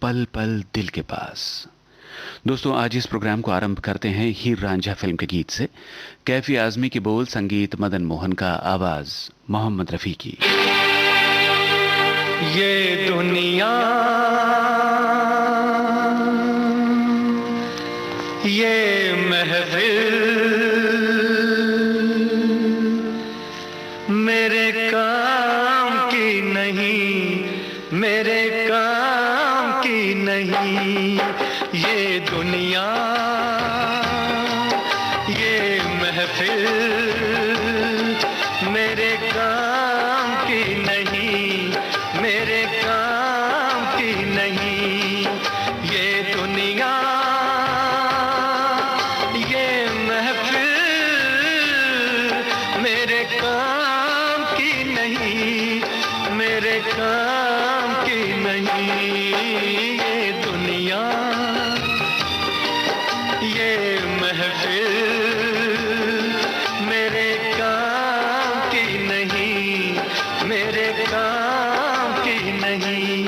पल पल दिल के पास। दोस्तों, आज इस प्रोग्राम को आरंभ करते हैं हीर रांझा फिल्म के गीत से। कैफी आजमी की बोल, संगीत मदन मोहन का, आवाज मोहम्मद रफ़ी की। ये दुनिया, ये महफिल मेरे काम की नहीं, मेरे काम की नहीं। ये दुनिया, ये महफिल मेरे काम की नहीं, मेरे काम की नहीं। ये दुनिया, ये महफिल मेरे काम की नहीं, मेरे काम की नहीं। ये दुनिया, ये महफिल मेरे काम की नहीं, मेरे काम की नहीं।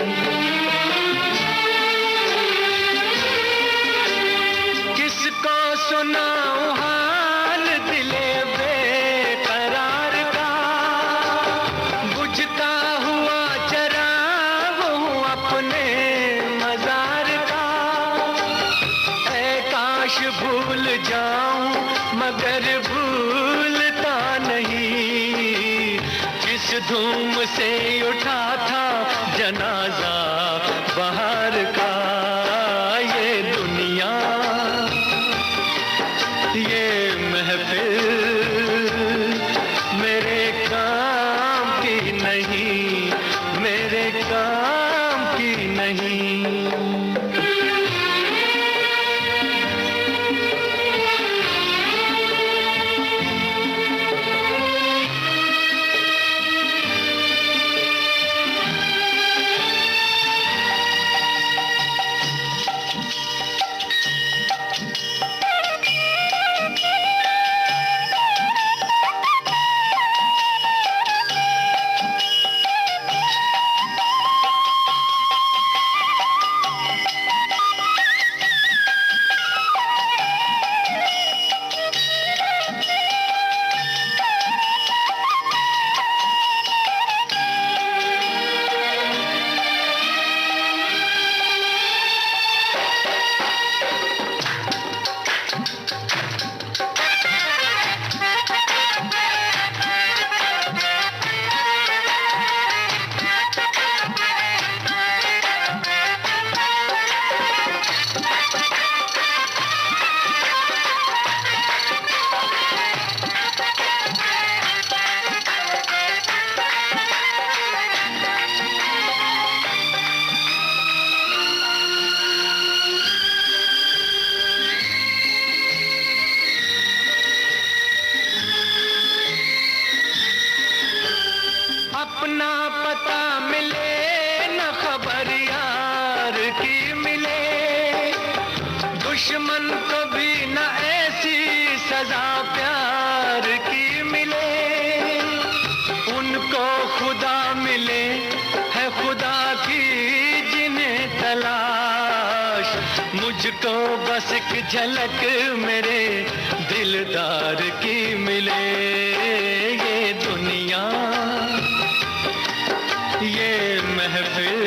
किसको सुनाऊं हाल दिले बेकरार का, बुझता हुआ चराग हूँ अपने मजार का। ऐ काश भूल जाऊं मगर भूलता नहीं, जिस धूम से उठा था जनाजा बाहर का। ये दुनिया, ये महफिल मेरे काम की नहीं, मेरे काम की नहीं। अपना पता मिले न खबर यार की मिले, दुश्मन को भी न ऐसी सजा प्यार की मिले। उनको खुदा मिले है खुदा की जिन्हें तलाश, मुझको बस एक झलक मेरे दिलदार की मिले। ये दुनिया, ये महफिल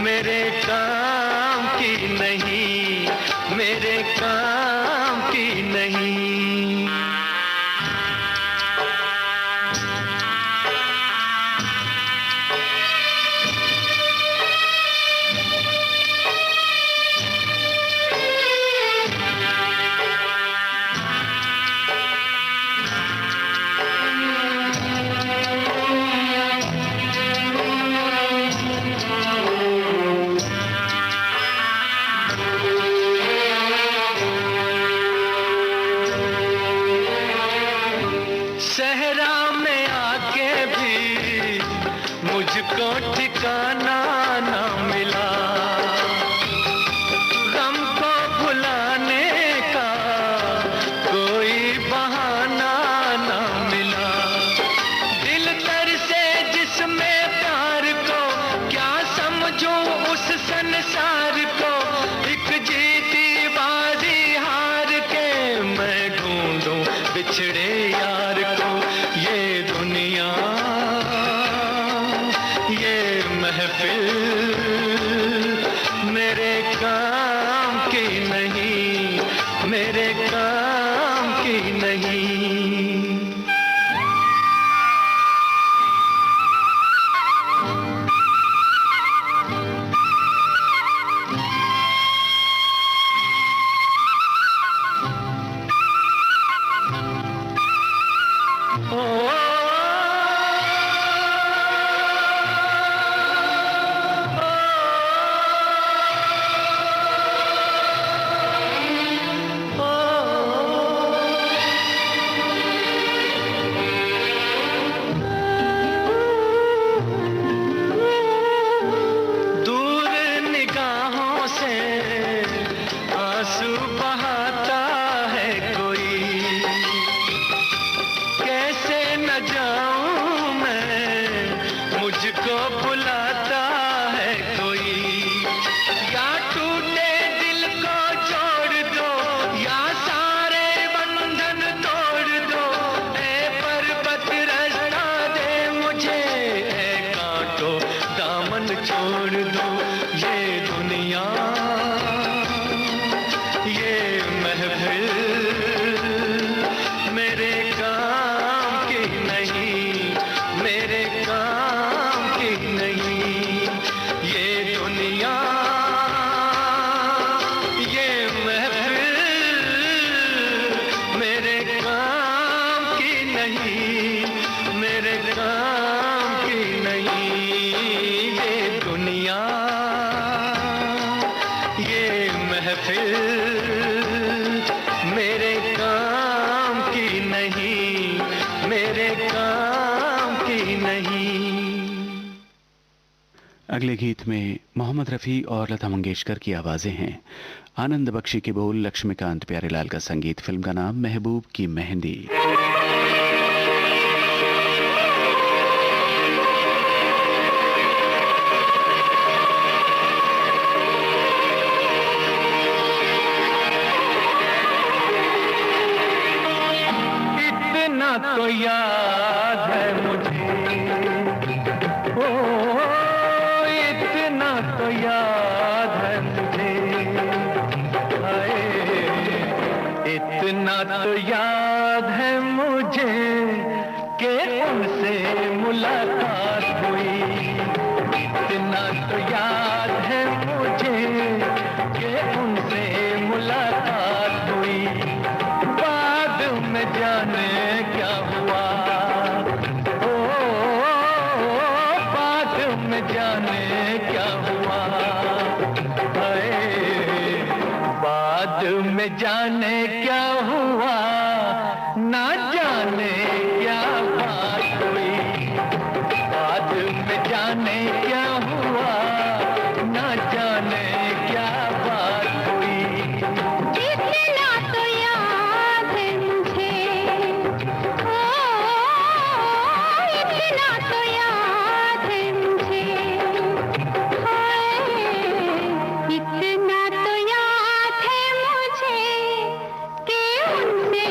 मेरे काम की नहीं, मेरे काम की नहीं। उस संसार को एक जीती बाजी हार के, मैं ढूंढूं बिछड़े यार को। ये दुनिया ये महफिल मेरे काम की नहीं, मेरे काम की नहीं। अगले गीत में मोहम्मद रफ़ी और लता मंगेशकर की आवाज़ें हैं। आनंद बख्शी के बोल, लक्ष्मीकांत प्यारेलाल का संगीत। फिल्म का नाम महबूब की मेहंदी। इतना तो याद है मुझे, ओ इतना तो याद है मुझे, हाय इतना तो याद है मुझे कि उनसे मुलाकात हुई। इतना तो याद है मुझे कि उनसे मुलाकात हुई। बाद में जाने क्या हुआ, ओ बाद में जाने क्या हुआ, हाय बाद में जाने क्या हुआ, ना जाने क्या बात हुई। बाद में जाने क्या हुआ, ना जाने क्या बात हुई। इतना तो याद है मुझे, ओ इतना तो याद है मुझे, हाय इतना तो याद है मुझे कि उनसे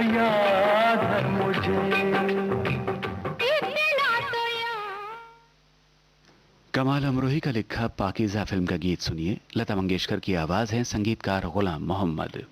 याद है मुझे। कमाल अमरोही का लिखा पाकीज़ा फिल्म का गीत सुनिए। लता मंगेशकर की आवाज है, संगीतकार गुलाम मोहम्मद।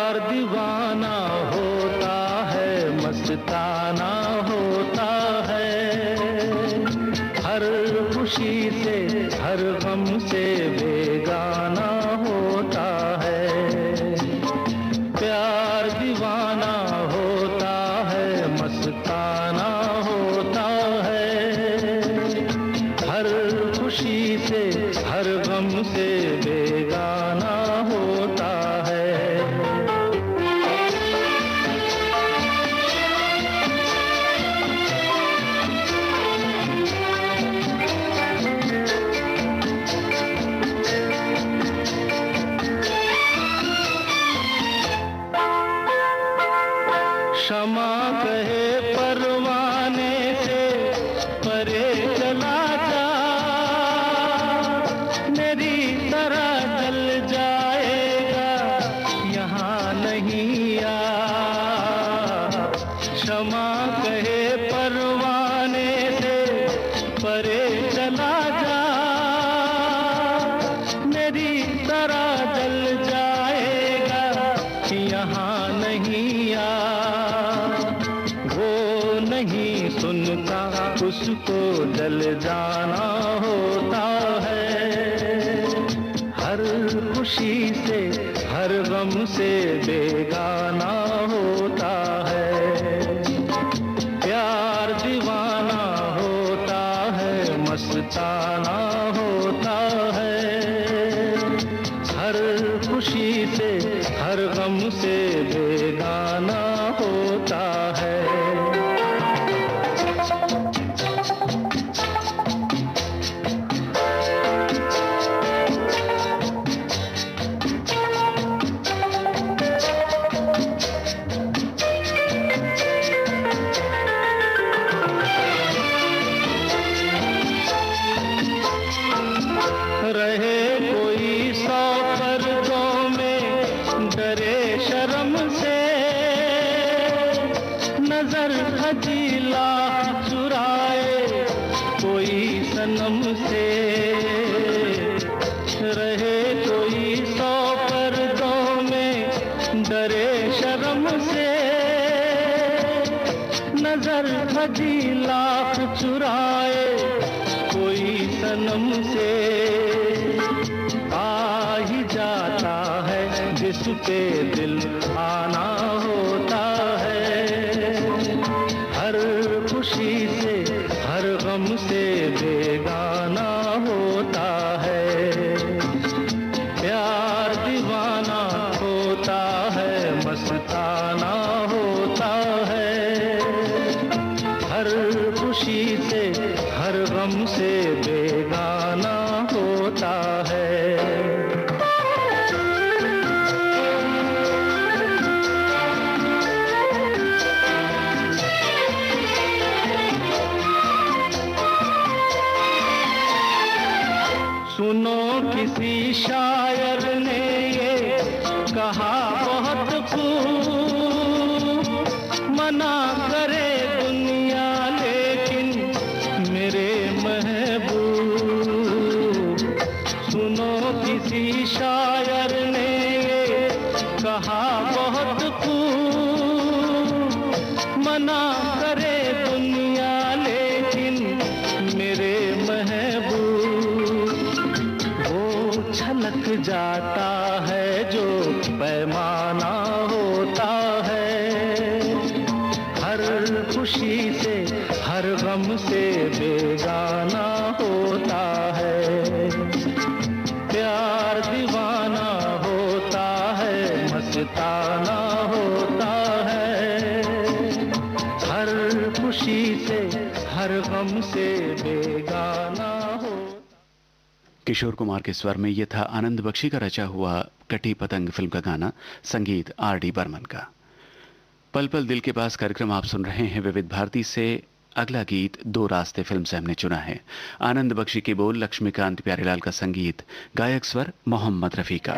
प्यार दीवाना होता है, मस्ताना होता है, हर खुशी से हर गम से बेगाना होता है। प्यार दीवाना होता है, मस्ताना होता है, हर खुशी से हर गम से बेगाना होता है। क्षमा कहे परवाने से परे चला जा, मेरी तरह जल जाएगा यहाँ नहीं आ। क्षमा कहे परवाने से परे चला जा, मेरी तरह जल जाएगा यहाँ नहीं आ। वो नहीं सुनता, उसको जल जाना होता है, हर खुशी से हर गम से बेगाना होता है। प्यार दीवाना होता है, मस्ताना होता है, हर खुशी से हर गम से बेगाना होता है। रहे कोई सौ पर्दों में डरे शर्म से, नजर खजीला चुराए कोई सनम से। रहे कोई सौ पर्दों में डरे शर्म से, नजर खजीला चुराए कोई सनम से। आ ही जाता है जिस पे दिल आना होता है, हर खुशी से हर गम से बेगाना होता है। प्यार दीवाना होता है, मस्ताना होता है, हर खुशी से हर गम से बेगाना होता है। सुनो किसी शायर ने ये कहा बहुत खूब, मना करे दुनिया लेकिन मेरे महबूब। सुनो किसी शायर ने ये कहा बहुत खूब, मना करे दुनिया लेकिन मेरे महबूब। छलक जाता है जो पैमाना होता है, हर खुशी से हर गम से बेगाना होता है। प्यार दीवाना होता है, मस्ताना होता है, हर खुशी से हर गम से बेगाना हो। किशोर कुमार के स्वर में यह था आनंद बख्शी का रचा हुआ कटी पतंग फिल्म का गाना, संगीत R.D. बर्मन का। पल पल दिल के पास कार्यक्रम आप सुन रहे हैं विविध भारती से। अगला गीत दो रास्ते फिल्म से हमने चुना है। आनंद बख्शी के बोल, लक्ष्मीकांत प्यारेलाल का संगीत, गायक स्वर मोहम्मद रफी का।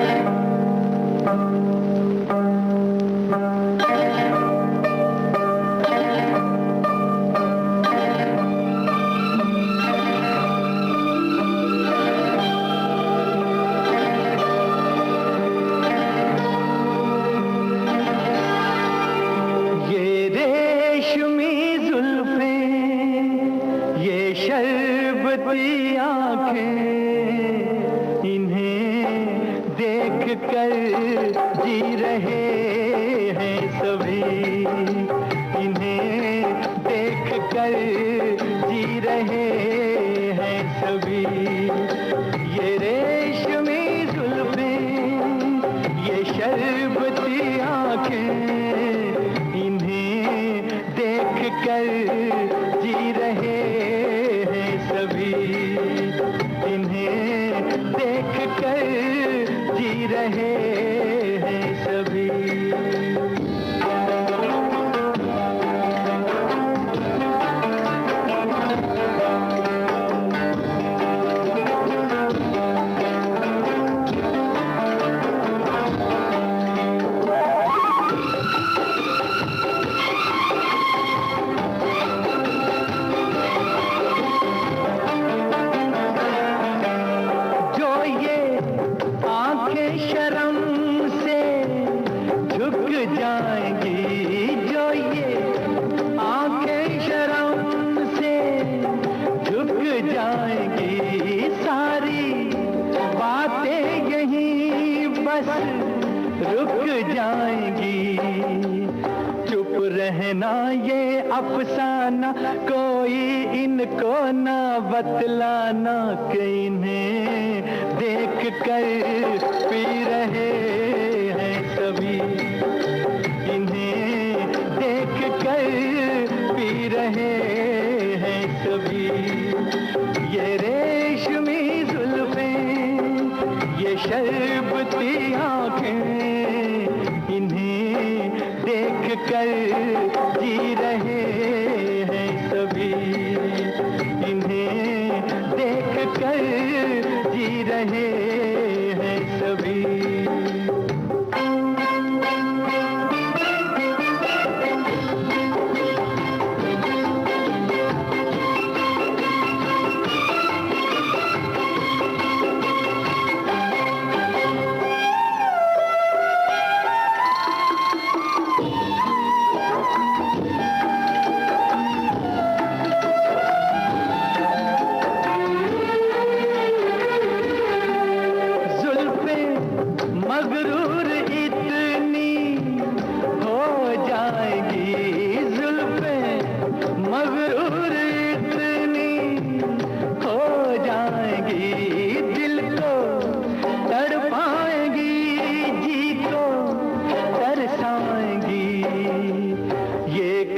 रहे हैं सभी, इन्हें देख कर जी रहे हैं सभी। ये रेशमी जुल्फें, ये शरबती आंखें, इन्हें देख कर जी रहे हैं सभी, इन्हें देख कर जी रहे हैं सभी। रुक जाएंगी, चुप रहना ये अफसाना, कोई इनको ना बतलाना कि इन्हें देख कर पी रहे हैं सभी, इन्हें देख कर पी रहे हैं सभी। ये रेशमी जुल्फें, ये शरबती आंखें, इन्हें देख कर जी रहे हैं सभी, इन्हें देख कर जी रहे हैं सभी।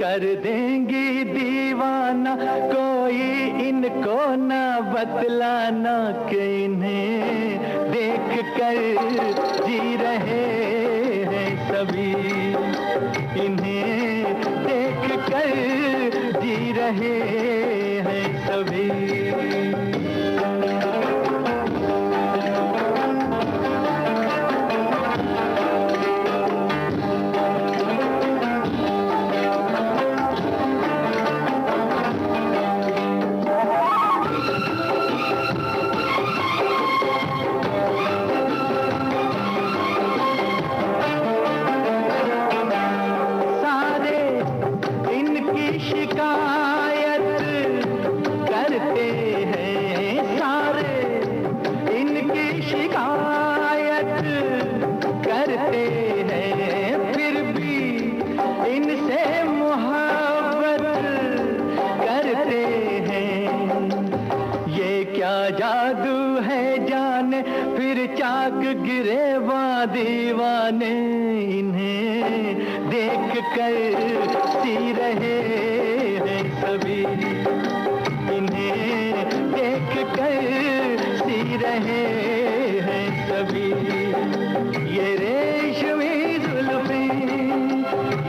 कर देंगी दीवाना, कोई इनको ना बतलाना कि इन्हें देख कर जी रहे हैं सभी, इन्हें देख कर जी रहे हैं सभी। जादू है जाने फिर चाक गिरे दीवाने, इन्हें देख कर सी रहे हैं सभी, इन्हें देख कर सी रहे हैं सभी। ये रेशमी जुल्फें,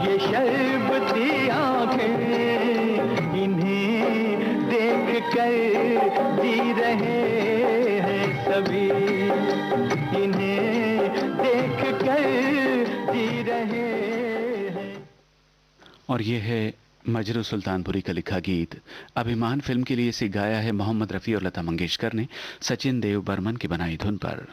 ये शरबती आंखें, इन्हें देख कर जी रहे हैं सभी, इन्हें देख कर जी रहे हैं। और ये है मजरू सुल्तानपुरी का लिखा गीत। अभिमान फिल्म के लिए इसे गाया है मोहम्मद रफ़ी और लता मंगेशकर ने, सचिन देव बर्मन की बनाई धुन पर।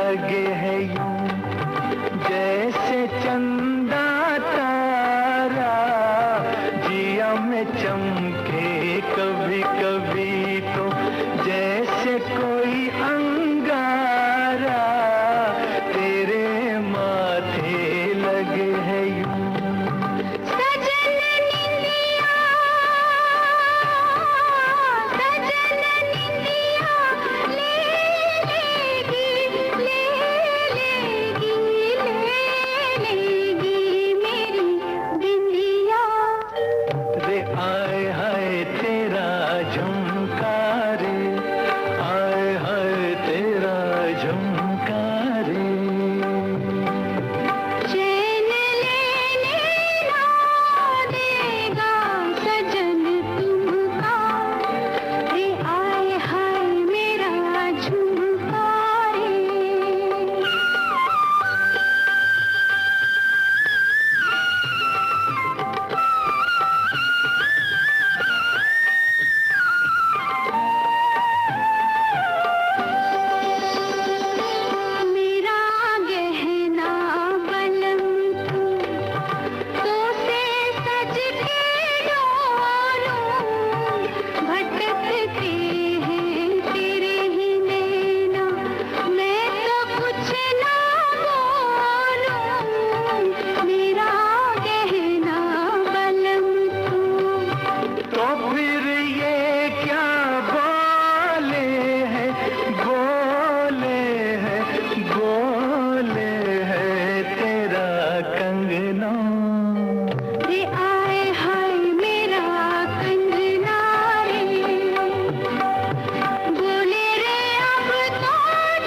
लगे है यूं जैसे चंदा तारा, जिया में चमके कभी कभी तो जैसे कोई अंगारा, तेरे माथे लगे है यूं। सजन निंदिया, सजन निंदिया ले लेगी, ले लेगी, ले लेगी मेरी बिंदिया। रे आए हाय तेरा झुमका रे, आए हाय तेरा झुमका रे। चैन लेने ना देगा सजन तुमका, रे आए हाय मेरा झुमका रे। मेरा गहना बलम तू, तो से सज के डोलूं, भटकते हैं तेरे ही नैना, मैं तो कुछ ना बोलूं। मेरा गहना बलम तू, तो फिर ये क्या बोले हैं, बोले हैं, बोले हैं तेरा कंगना। रे आए हाय मेरा कंगना रे। बोले रे अब तो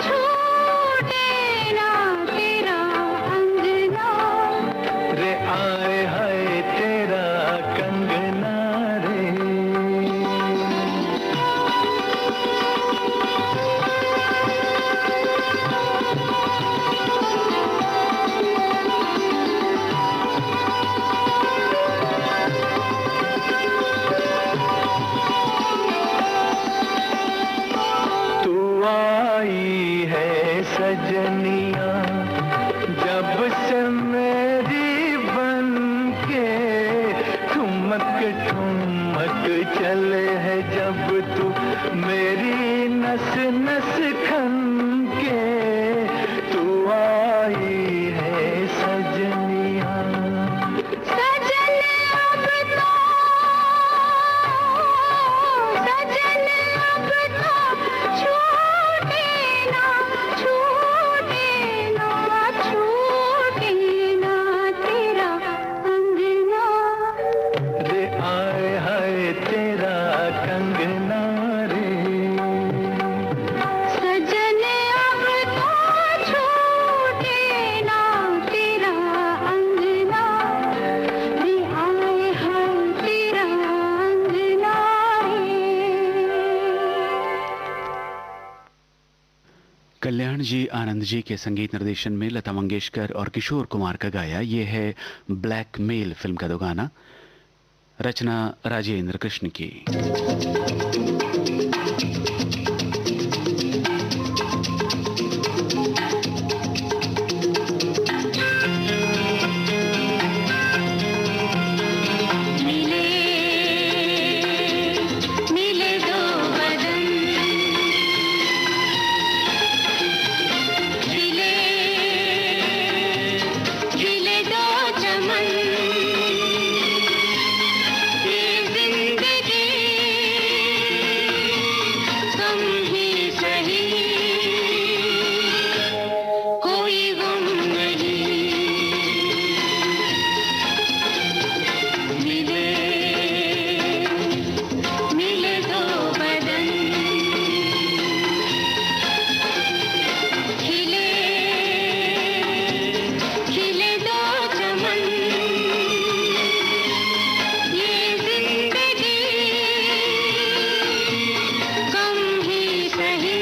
छूटे ना तेरा अंगना। रे आए हाय तेरा कंगना रे। तू आई है सजनिया जब से मेरी बन के, ठुमक ठुमक चले है जब तू मेरी नस नस खन के। तू आई है सजनिया। सजन अब तो, सजन अब तो छूटे ना, छूटे ना, छूटे ना तेरा अंगना। रे आए हाय तेरा कंगना रे। सजन अब तो छूटे ना तेरा अंगना, रे आए हाय तेरा अंगना रे। कल्याण जी आनंद जी के संगीत निर्देशन में लता मंगेशकर और किशोर कुमार का गाया ये है ब्लैकमेल फिल्म का दो गाना, रचना राजेंद्र कृष्ण की। मिले मिले दो बदन, खिले खिले दो चमन, ये जिंदगी गम ही सही, कोई गम नहीं। मिले मिले दो बदन, खिले खिले दो चमन, ये जिंदगी गम ही सही,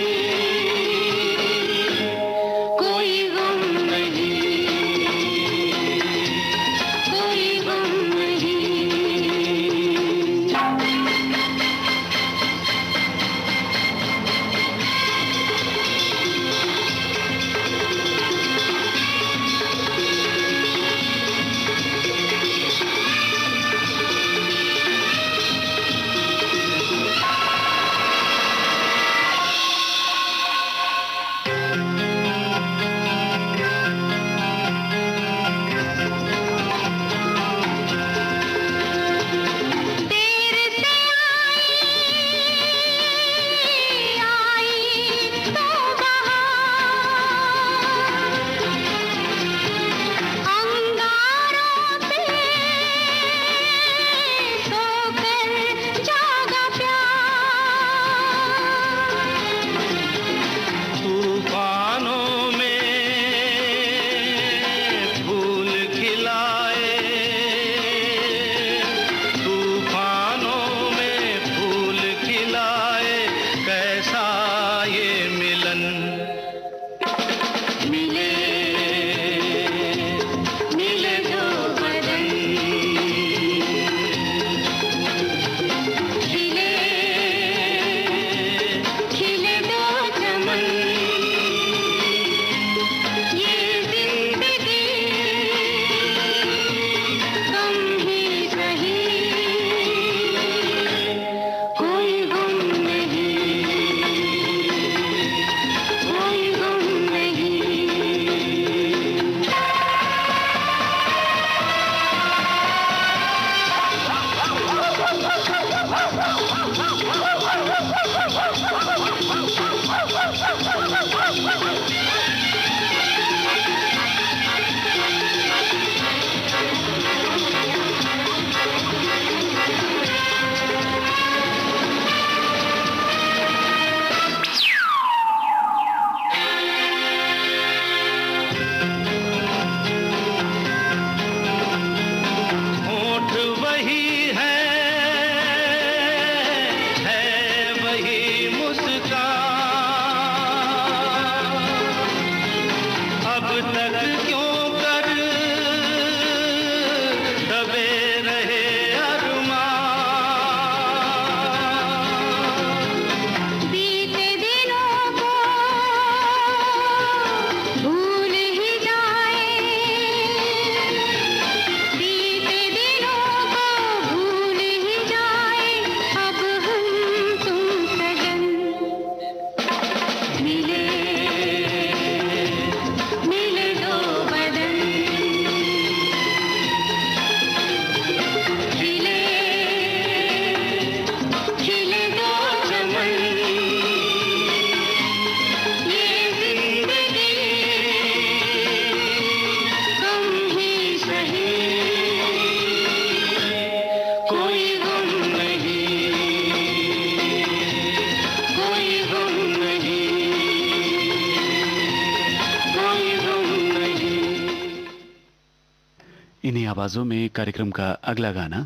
इन्हीं आवाजों में कार्यक्रम का अगला गाना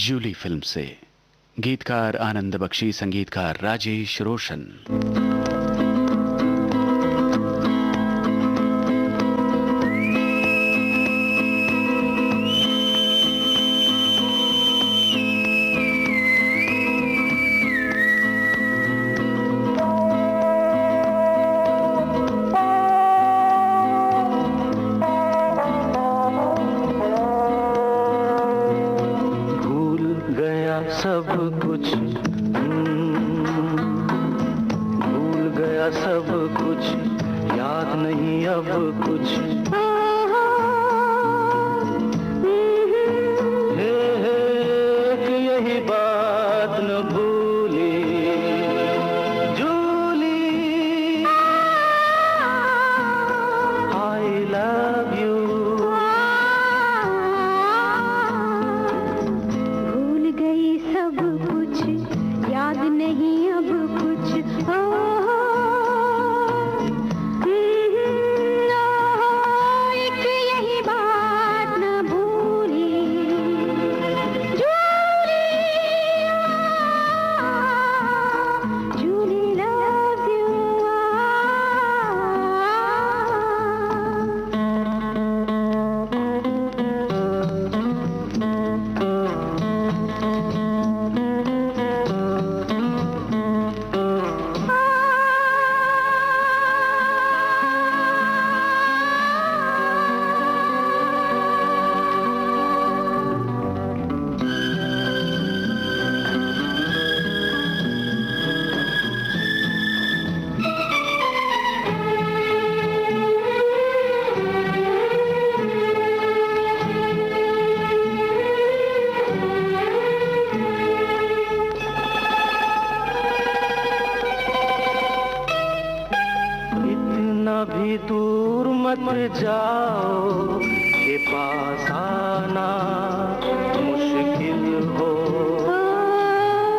जूली फिल्म से। गीतकार आनंद बख्शी, संगीतकार राजेश रोशन। सब कुछ भूल गया सब कुछ, याद नहीं अब कुछ। हे कि यही बात न भूली जूली, आई लव यू। सब कुछ याद नहीं अब कुछ। एक यही बात न भूली जूली, जूली लव्स यू। भी दूर मत जाओ, के पास आना मुश्किल हो।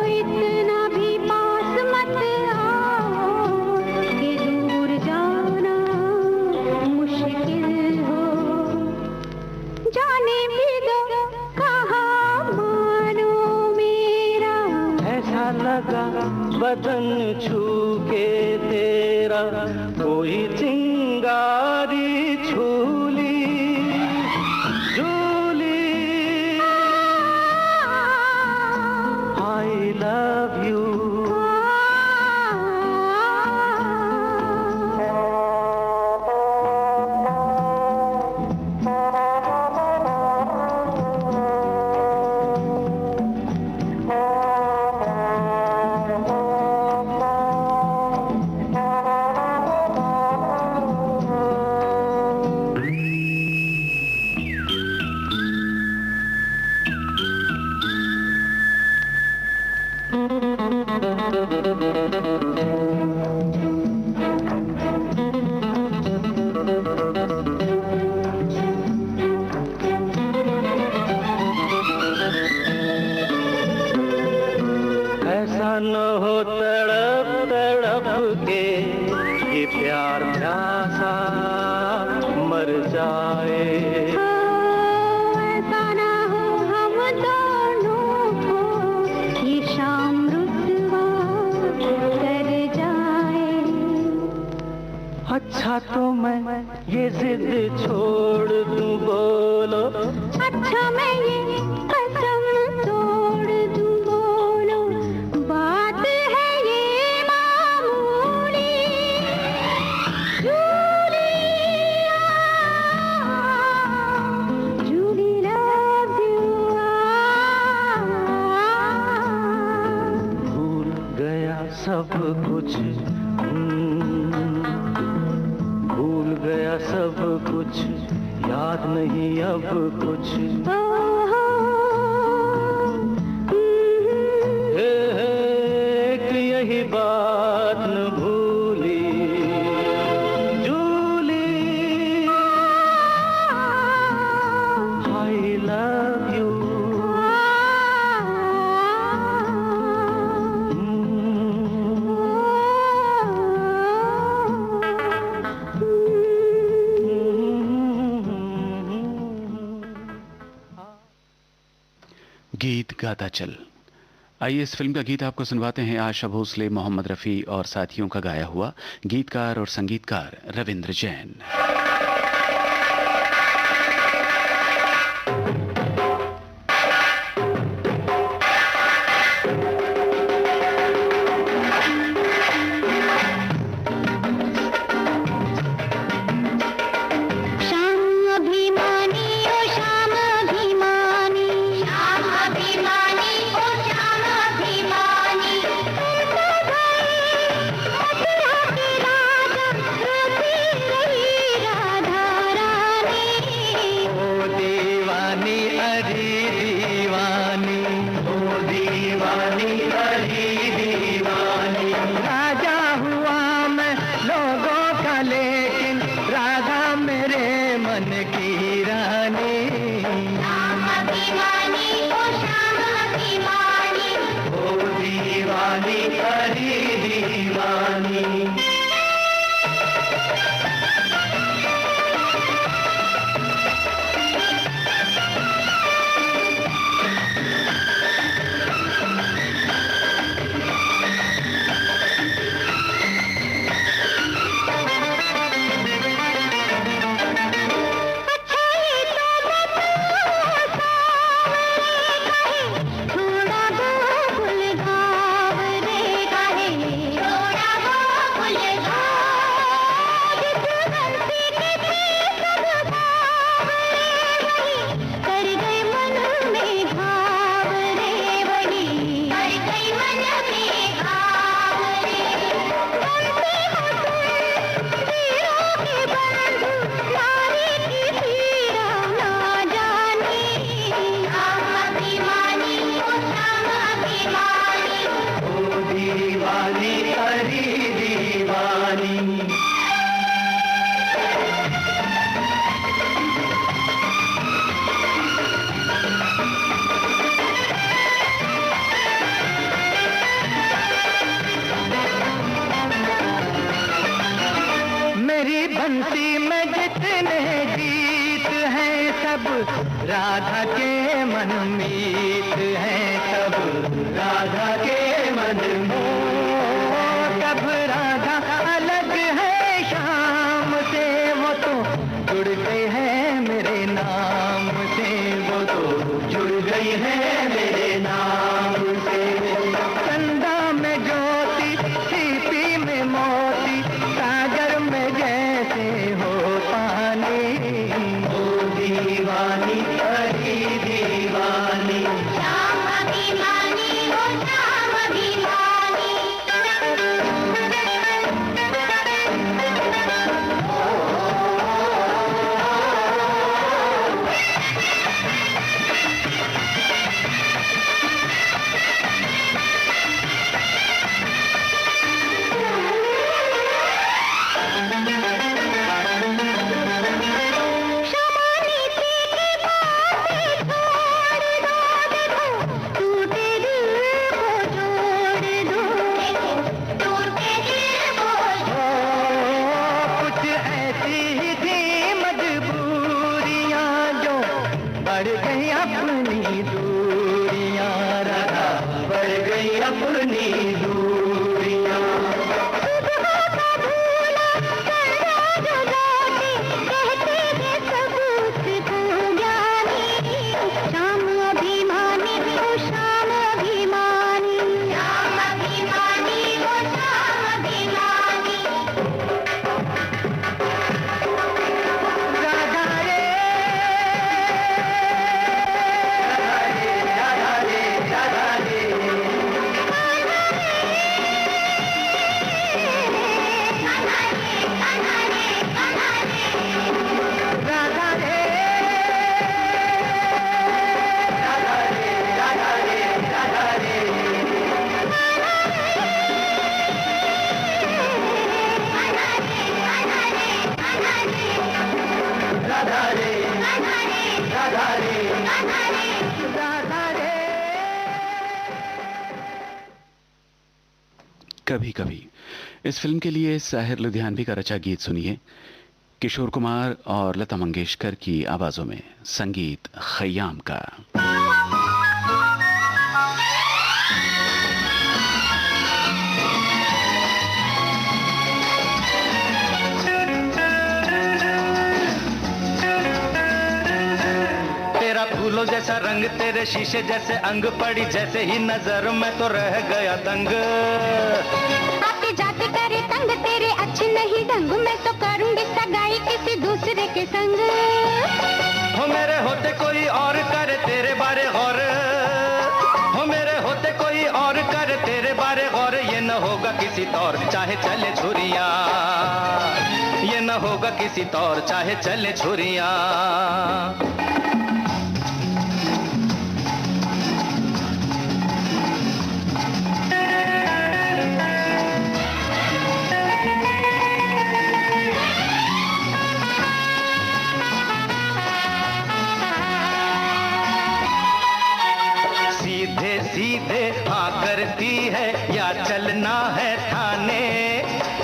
इतना भी पास मत आओ, के दूर जाना मुश्किल हो। जाने भी दो कहाँ मानो मेरा, ऐसा लगा बदन छू के तेरा, कोई चिंगारी छूली जूली, आई लव यू। ऐसा न हो तड़प तड़प के ये प्यार प्यासा मर जाए। ऐसा ना हो हम दोनों को ये शाम रुसवा कर जाए। अच्छा तो मैं ये जिद छोड़ दूं, बोलो। अच्छा मैं ये कसम तोड़ दूं, बोलो। बात है ये मामूली जूली, जूली लव्स यू। भूल गया सब कुछ, भूल गया सब कुछ, याद नहीं अब कुछ। एक यही बात न भूली जूली, आई लव यू। गाता चल। आइए इस फिल्म का गीत आपको सुनवाते हैं आशा भोसले, मोहम्मद रफ़ी और साथियों का गाया हुआ। गीतकार और संगीतकार रविंद्र जैन। श्याम अभिमानी ओ श्याम अभिमानी, श्याम अभिमानी ओ श्याम अभिमानी, तुमको गए मथुरा के राजा, रोती रही राधा रानी। ओ दीवानी अरे दीवानी, ओ दीवानी अरे दीवानी। राजा हुआ मैं लोगों का लेकिन राधा मेरे मन की रानी। श्याम अभिमानी ओ श्याम अभिमानी, ओ दीवानी अरे दीवानी। अच्छा ये तो बताओ सावरे कहे, थोड़ा गोकुल गाँव रे कहे, थोड़ा गोकुल गाँव। जिस बंसी के थे सब बावरे वही, कर गए मन में घाव रे वही, कर गए मन में घाव रे। बंसी हो तुम तीरों के बंधु, नारी की पीड़ा ना जानी। श्याम अभिमानी ओ श्याम अभिमानी, ओ दीवानी अरे दीवानी। मेरी बंसी में जितने गीत हैं सब राधा के मन मीत हैं, सब राधा के मन में। सब राधा अलग है शाम से, वो तो जुड़ गई है मेरे नाम से, वो तो जुड़ गई है मेरे नाम से। चंदा में ज्योति, सीपी में मोती, सागर में जैसे हो पानी। ओ दीवानी अरे दीवानी। श्याम अभिमानी ओ श्याम अभिमानी। क्षमानीति की बातें छोड़ दो, देखो टूटे दिल को जोड़ दो, टूटे दिल को कुछ ऐसी ही थी मजबूरियां जो बढ़ गई अपनी दूरियां, राधा बढ़ गई अपनी दूरियां। सुबह का भूला चंदा जो लौटे, कहते हैं सबूत को ज्ञानी। श्याम अभिमानी ओ श्याम अभिमानी, श्याम अभिमानी ओ श्याम अभिमानी। राधा रे राधा रे राधा रे। राधा रे राधा रे राधा रे राधा रे। राधा रे राधा रे राधा रे। कभी कभी इस फिल्म के लिए साहिर लुधियानवी का रचा गीत सुनिए, किशोर कुमार और लता मंगेशकर की आवाजों में, संगीत खयाम का। जैसा रंग तेरे शीशे जैसे अंग पड़ी जैसे ही नजर में तो रह गया दंग। आते जाते करे तंग तेरे अच्छे नहीं ढंग, मैं तो करूंगी सगाई किसी दूसरे के संग। हो मेरे होते कोई और करे तेरे बारे गौर, हो मेरे होते कोई और करे तेरे बारे गौर, ये न होगा किसी तौर चाहे चले छुरियां, ये न होगा किसी तौर चाहे चले छुरियां। सीधे सीधे हाँ करती है या चलना है थाने,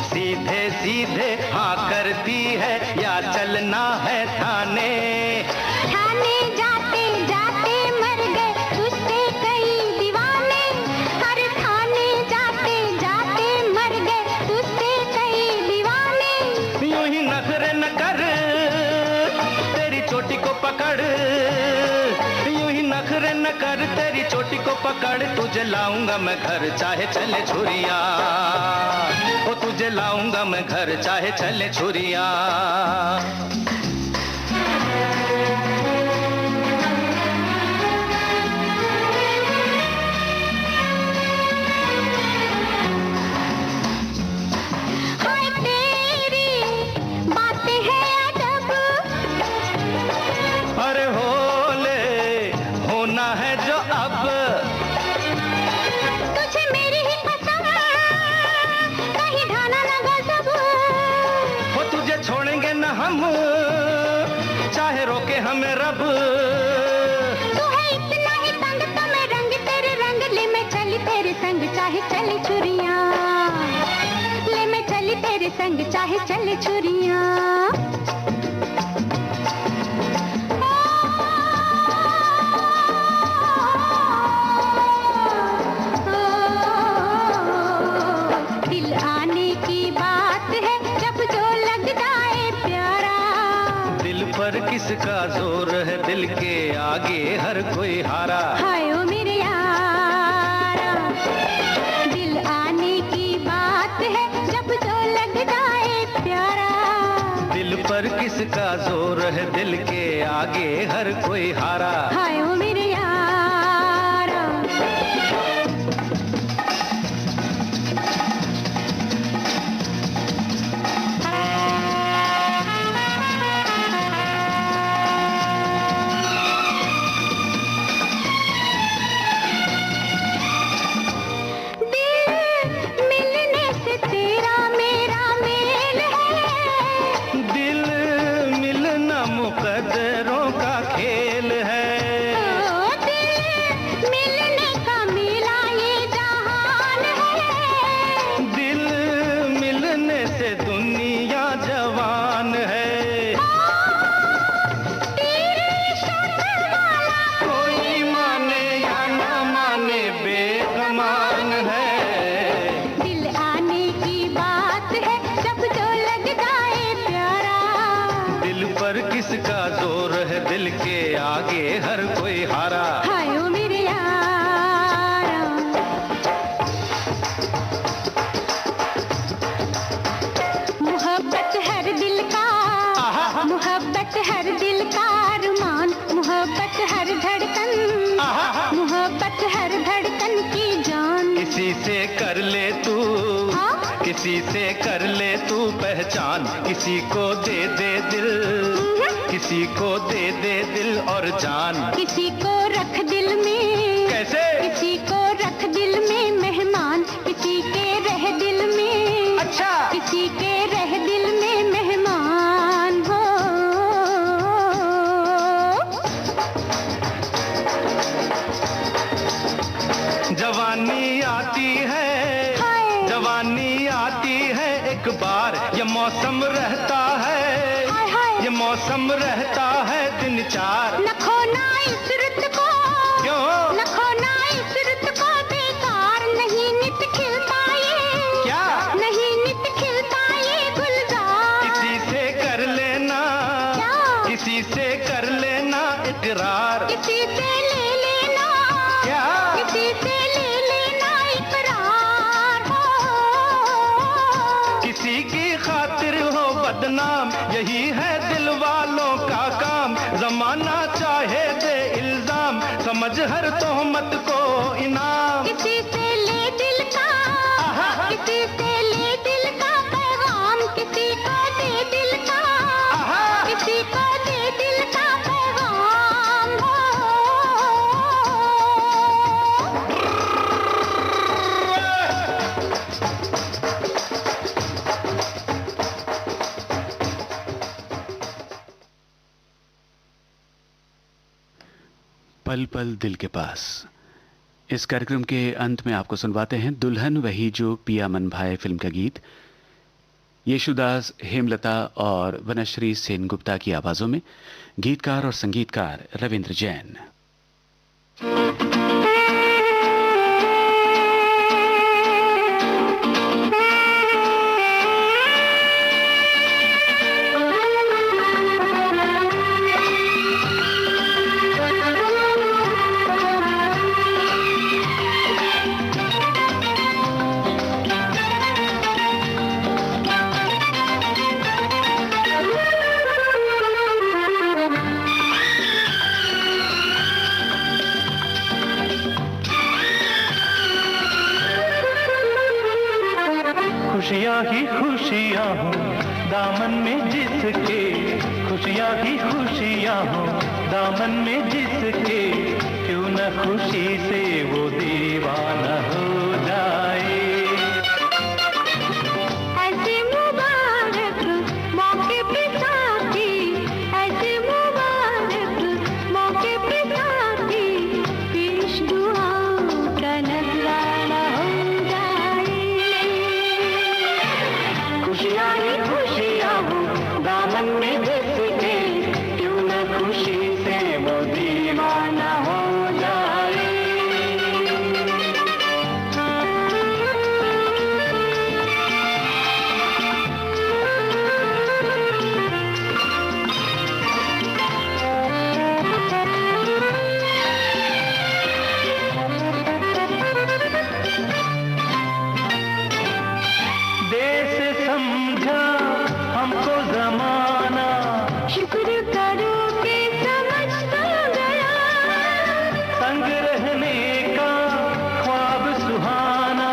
सीधे सीधे हाँ करती है या चलना है थाने। थाने जाते जाते मर गए तुझसे कई दीवाने, हर थाने जाते जाते मर गए तुझसे कई दीवाने। यूं ही नखरे न कर तेरी चोटी को पकड़, यूं ही नखरे न कर तेरी चोटी को पकड़, तुझे लाऊंगा मैं घर चाहे चले छुरियां, ओ तुझे लाऊंगा मैं घर चाहे चले छुरियां। हाय तेरी बातें हैं अजब, अरे होले होना है जो अब, तुझे मेरी ही पसंद कहीं ढाना न गजब। वो तुझे छोड़ेंगे न हम चाहे रोके हमें रब। तू है इतना ही तंग तो मैं रंग तेरे रंग, ले मैं चली तेरे संग चाहे चले छुरियां, ले मैं चली तेरे संग चाहे चले छुरियां। दिल आने की बात है जब जो लग जाए प्यारा, दिल पर किसका जोर है दिल के आगे हर कोई हारा। हाय ओ मेरे यारा, दिल आने की बात है जब जो लग जाए प्यारा, दिल पर किसका जोर है दिल के आगे हर कोई हारा। हाय ओ मेरे यारा। दिल मिलने से तेरा मेरा मेल है, दिल मिलना मुकद्दरों का खेल है, ओ दिल मिलने का मेला ये जहान है, दिल मिलने से दुनिया जवान है। तेरे शक्ल वाला कोई माने या न माने बेगमान है। दिल आने की बात है जब जो लग जाए प्यारा, दिल पर किसका जोर है दिल के आगे हर कोई हारा। हाय ओ मेरे यारा। मोहब्बत हर दिल का, मोहब्बत हर दिल का अरमान, मोहब्बत हर धड़कन, मोहब्बत हर धड़कन की जान। किसी से कर ले तू, हाँ? किसी से कर ले तू पहचान, किसी को दे दे दिल, किसी को दे दे दिल और जान। किसी को रख दिल में, कैसे? किसी को रख दिल में मेहमान, किसी के रह दिल में, अच्छा किसी के रह दिल में मेहमान हो। जवानी आती है, हाय। जवानी आती है एक बार, ये मौसम रहता है, हाय हाय। ये मौसम रहता है दिन चार। न खोना इस रुत को, क्यों? न खोना इस रुत को बेकार, नहीं नित खिलता ये, क्या? नहीं नित खिलता ये गुलजार। किसी से कर लेना, क्या? किसी से कर लेना इकरार, किसी से बदनाम, यही है दिल वालों का काम। जमाना चाहे दे इल्जाम, समझ हर तोहमत को इनाम। किसी से ले दिल का, किसी से ले दिल का पैगाम, किसी को दे दिल का, किसी को दे दिल का पैगाम हो। पल पल दिल के पास। इस कार्यक्रम के अंत में आपको सुनवाते हैं दुल्हन वही जो पिया मन भाए फिल्म का गीत, येशुदास, हेमलता और वनश्री सेनगुप्ता की आवाजों में। गीतकार और संगीतकार रविंद्र जैन। खुशियाँ ही खुशियाँ हो दामन में जिसके, खुशियाँ ही खुशियाँ हो दामन में जिसके, क्यों न खुशी से वो दीवाना हो जाए। ऐसे मुबारक मौके पे साथी, ऐसे मुबारक मौके पे साथी, पेश दुआओं का नजराना हो जाए। खुशियाँ ही खुशियाँ हो दामन में जिसके, क्यों न खुशी से वो दीवाना हो जाए। देश समझा हमको जमाना, शुक्र करो कि समझ तो गया, संग रहने का ख्वाब सुहाना,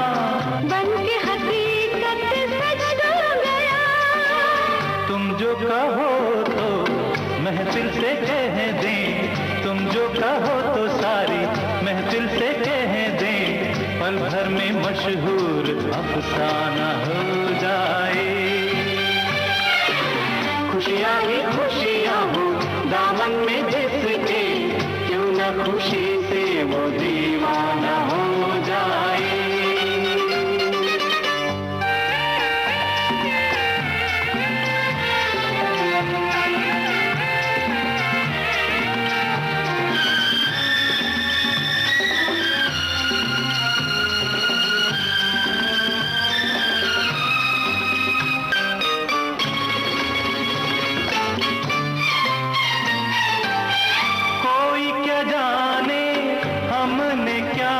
बन के हकीकत सच तो गया। तुम जो कहो तो महफिल से कह दें, तुम जो कहो तो सारी महफिल से कह दें, पल भर में मशहूर अफसाना हो जाए। खुशियाँ ही खुशियाँ हो दामन में जिसके, क्यों न खुशी से वो दीवाना हो जाए। कोई क्या जाने हमने क्या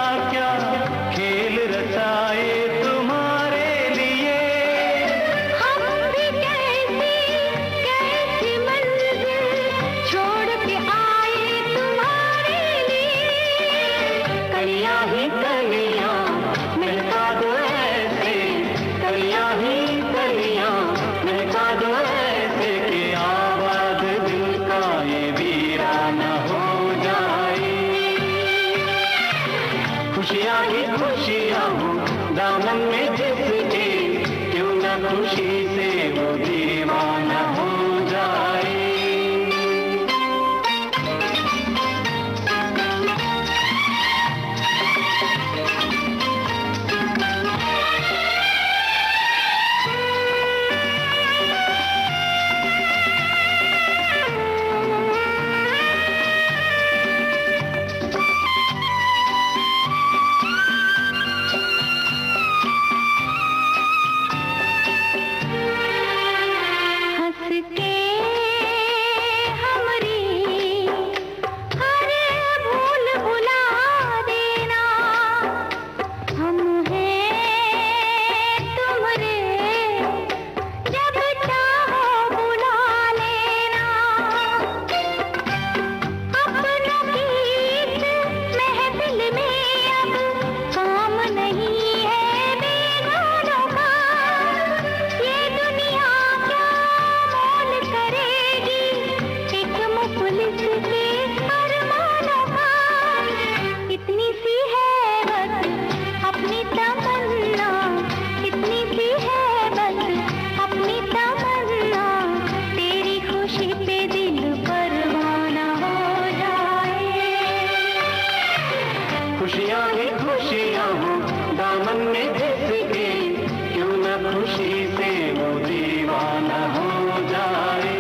मन में देश के, क्यों न खुशी से वो दीवाना हो जाए।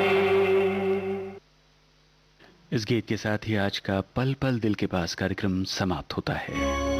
इस गीत के साथ ही आज का पल पल दिल के पास कार्यक्रम समाप्त होता है।